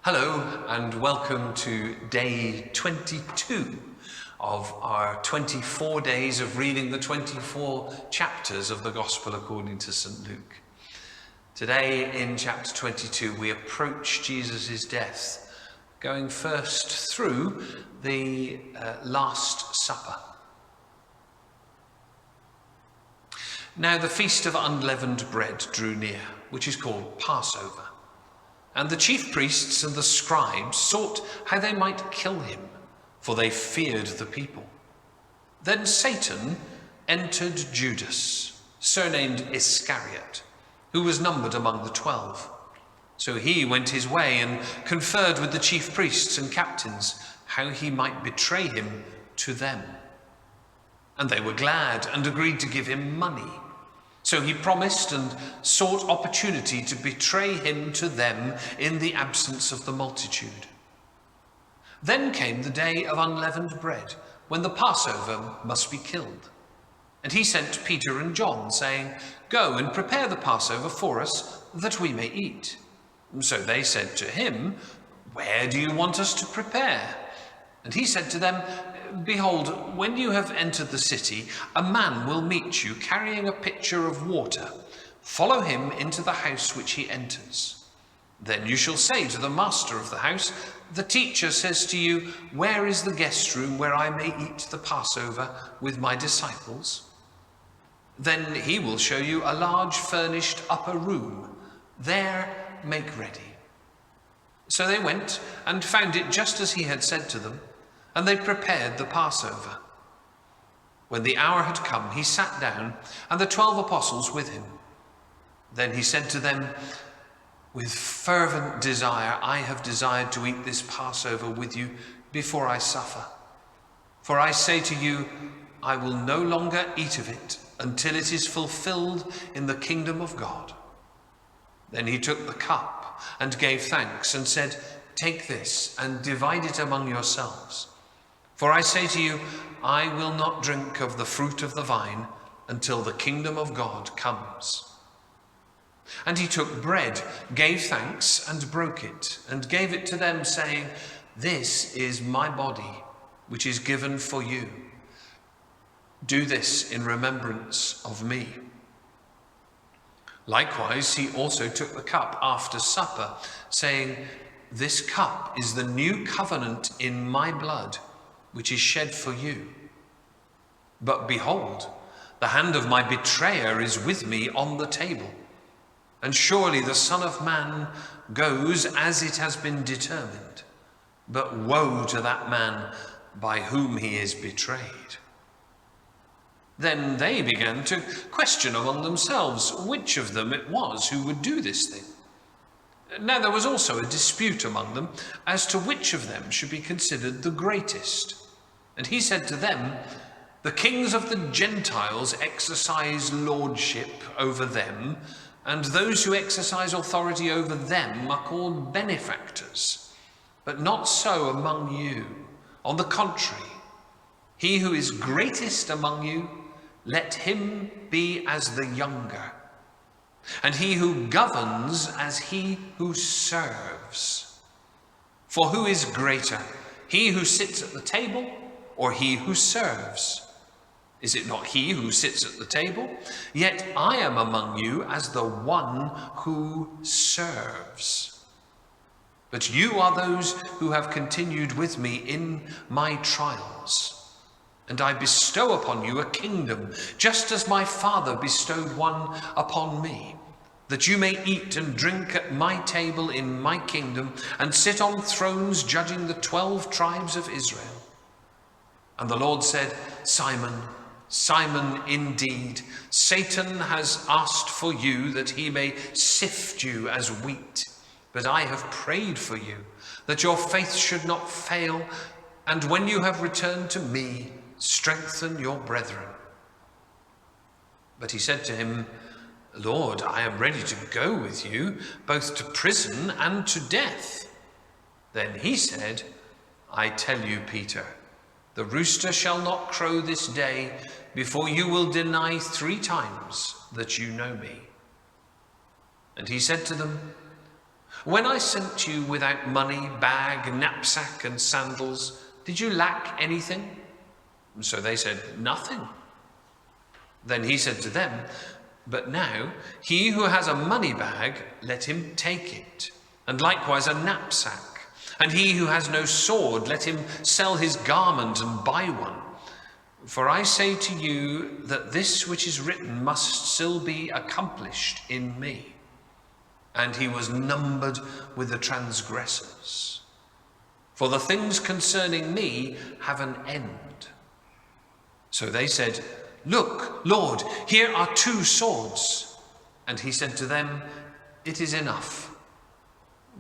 Hello and welcome to day 22 of our 24 days of reading the 24 chapters of the Gospel according to St. Luke. Today in chapter 22 we approach Jesus' death, going first through the Last Supper. Now the feast of unleavened bread drew near, which is called Passover. And the chief priests and the scribes sought how they might kill him, for they feared the people. Then Satan entered Judas, surnamed Iscariot, who was numbered among the 12. So he went his way and conferred with the chief priests and captains how he might betray him to them. And they were glad and agreed to give him money. So he promised and sought opportunity to betray him to them in the absence of the multitude. Then came the day of unleavened bread, when the Passover must be killed. And he sent Peter and John, saying, "Go and prepare the Passover for us, that we may eat." So they said to him, "Where do you want us to prepare?" And he said to them, "Behold, when you have entered the city, a man will meet you carrying a pitcher of water. Follow him into the house which he enters. Then you shall say to the master of the house, 'The teacher says to you, where is the guest room where I may eat the Passover with my disciples?' Then he will show you a large furnished upper room. There make ready." So they went and found it just as he had said to them, and they prepared the Passover. When the hour had come, he sat down, and the 12 apostles with him. Then he said to them, "With fervent desire I have desired to eat this Passover with you before I suffer. For I say to you, I will no longer eat of it until it is fulfilled in the kingdom of God." Then he took the cup and gave thanks and said, "Take this and divide it among yourselves. For I say to you, I will not drink of the fruit of the vine until the kingdom of God comes." And he took bread, gave thanks, and broke it, and gave it to them, saying, "This is my body, which is given for you. Do this in remembrance of me." Likewise, he also took the cup after supper, saying, "This cup is the new covenant in my blood, which is shed for you. But behold, the hand of my betrayer is with me on the table. And surely the Son of Man goes as it has been determined. But woe to that man by whom he is betrayed." Then they began to question among themselves which of them it was who would do this thing. Now there was also a dispute among them as to which of them should be considered the greatest. And he said to them, "The kings of the Gentiles exercise lordship over them, and those who exercise authority over them are called benefactors. But not so among you. On the contrary, he who is greatest among you, let him be as the younger, and he who governs as he who serves. For who is greater, he who sits at the table or he who serves? Is it not he who sits at the table? Yet I am among you as the one who serves. But you are those who have continued with me in my trials. And I bestow upon you a kingdom, just as my Father bestowed one upon me, that you may eat and drink at my table in my kingdom, and sit on thrones judging the 12 tribes of Israel." And the Lord said, "Simon, Simon, indeed, Satan has asked for you that he may sift you as wheat. But I have prayed for you, that your faith should not fail, and when you have returned to me, strengthen your brethren." But he said to him, "Lord, I am ready to go with you, both to prison and to death." Then he said, "I tell you, Peter, the rooster shall not crow this day before you will deny 3 times that you know me." And he said to them, When I sent you without money, bag, knapsack, and sandals, did you lack anything?" And so they said, "Nothing." Then he said to them, "But now, he who has a money bag, let him take it, and likewise a knapsack. And he who has no sword, let him sell his garment and buy one. For I say to you that this which is written must still be accomplished in me." And he was numbered with the transgressors. For the things concerning me have an end. So they said, "Look, Lord, here are 2 swords. And he said to them, "It is enough."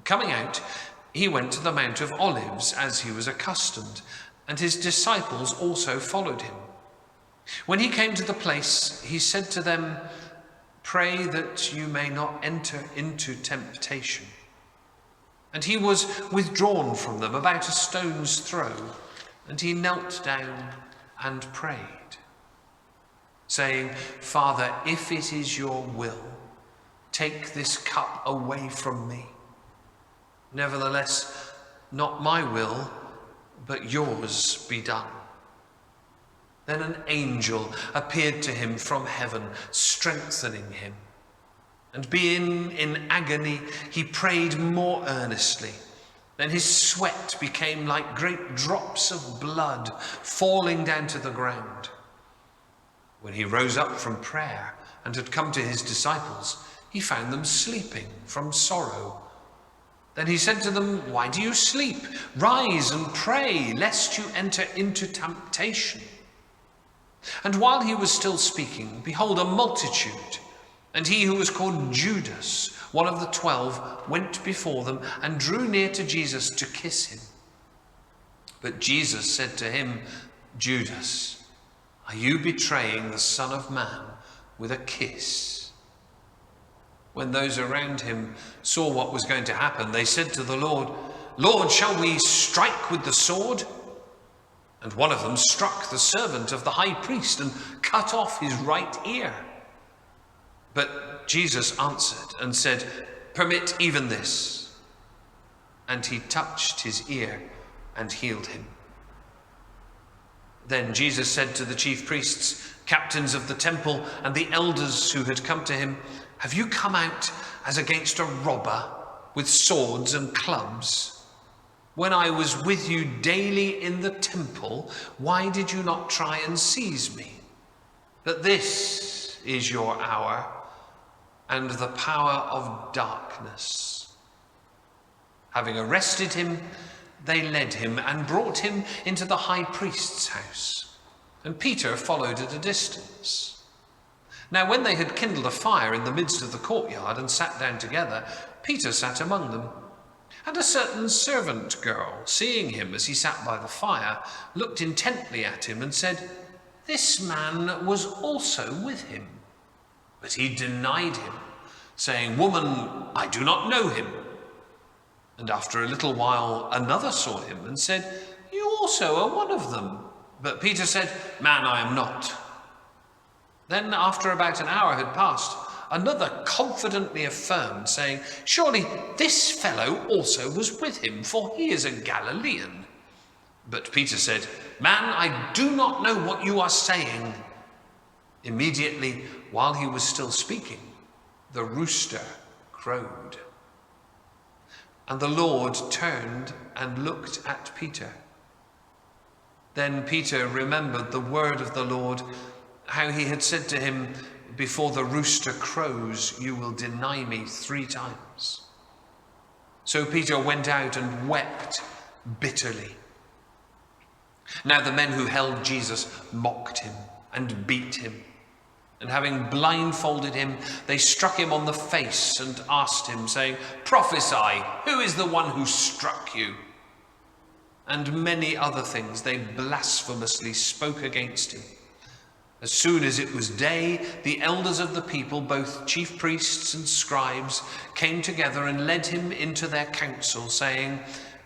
Coming out, he went to the Mount of Olives as he was accustomed, and his disciples also followed him. When he came to the place, he said to them, "Pray that you may not enter into temptation." And he was withdrawn from them about a stone's throw, and he knelt down and prayed, saying, "Father, if it is your will, take this cup away from me. Nevertheless, not my will, but yours be done." Then an angel appeared to him from heaven, strengthening him. And being in agony, he prayed more earnestly. Then his sweat became like great drops of blood falling down to the ground. When he rose up from prayer and had come to his disciples, he found them sleeping from sorrow. Then he said to them, "Why do you sleep? Rise and pray, lest you enter into temptation." And while he was still speaking, behold, a multitude, and he who was called Judas, one of the 12, went before them and drew near to Jesus to kiss him. But Jesus said to him, "Judas, are you betraying the Son of Man with a kiss?" When those around him saw what was going to happen, they said to the Lord, "Lord, shall we strike with the sword?" And one of them struck the servant of the high priest and cut off his right ear. But Jesus answered and said, "Permit even this." And he touched his ear and healed him. Then Jesus said to the chief priests, captains of the temple, and the elders who had come to him, "Have you come out as against a robber with swords and clubs? When I was with you daily in the temple, why did you not try and seize me? But this is your hour and the power of darkness." Having arrested him, they led him and brought him into the high priest's house, and Peter followed at a distance. Now when they had kindled a fire in the midst of the courtyard and sat down together, Peter sat among them. And a certain servant girl, seeing him as he sat by the fire, looked intently at him and said, "This man was also with him." But he denied him, saying, "Woman, I do not know him." And after a little while another saw him and said, "You also are one of them." But Peter said, "Man, I am not." Then after about an hour had passed, another confidently affirmed, saying, "Surely this fellow also was with him, for he is a Galilean." But Peter said, "Man, I do not know what you are saying." Immediately, while he was still speaking, the rooster crowed. And the Lord turned and looked at Peter. Then Peter remembered the word of the Lord, how he had said to him, "Before the rooster crows, you will deny me 3 times. So Peter went out and wept bitterly. Now the men who held Jesus mocked him and beat him. And having blindfolded him, they struck him on the face and asked him, saying, "Prophesy, who is the one who struck you?" And many other things they blasphemously spoke against him. As soon as it was day, the elders of the people, both chief priests and scribes, came together and led him into their council, saying,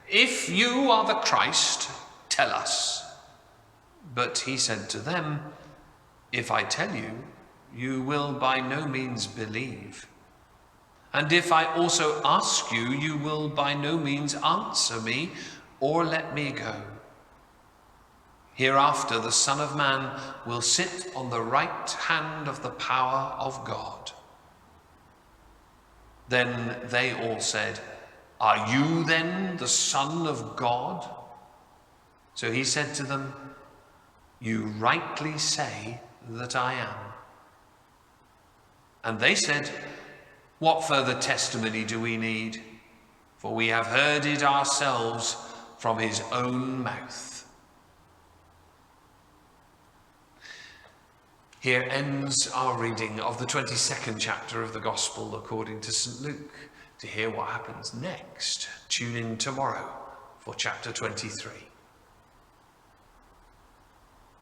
"If you are the Christ, tell us." But he said to them, "If I tell you, you will by no means believe. And if I also ask you, you will by no means answer me or let me go. Hereafter the Son of Man will sit on the right hand of the power of God." Then they all said, "Are you then the Son of God?" So he said to them, "You rightly say that I am." And they said, "What further testimony do we need? For we have heard it ourselves from his own mouth." Here ends our reading of the 22nd chapter of the Gospel according to St. Luke. To hear what happens next, tune in tomorrow for chapter 23.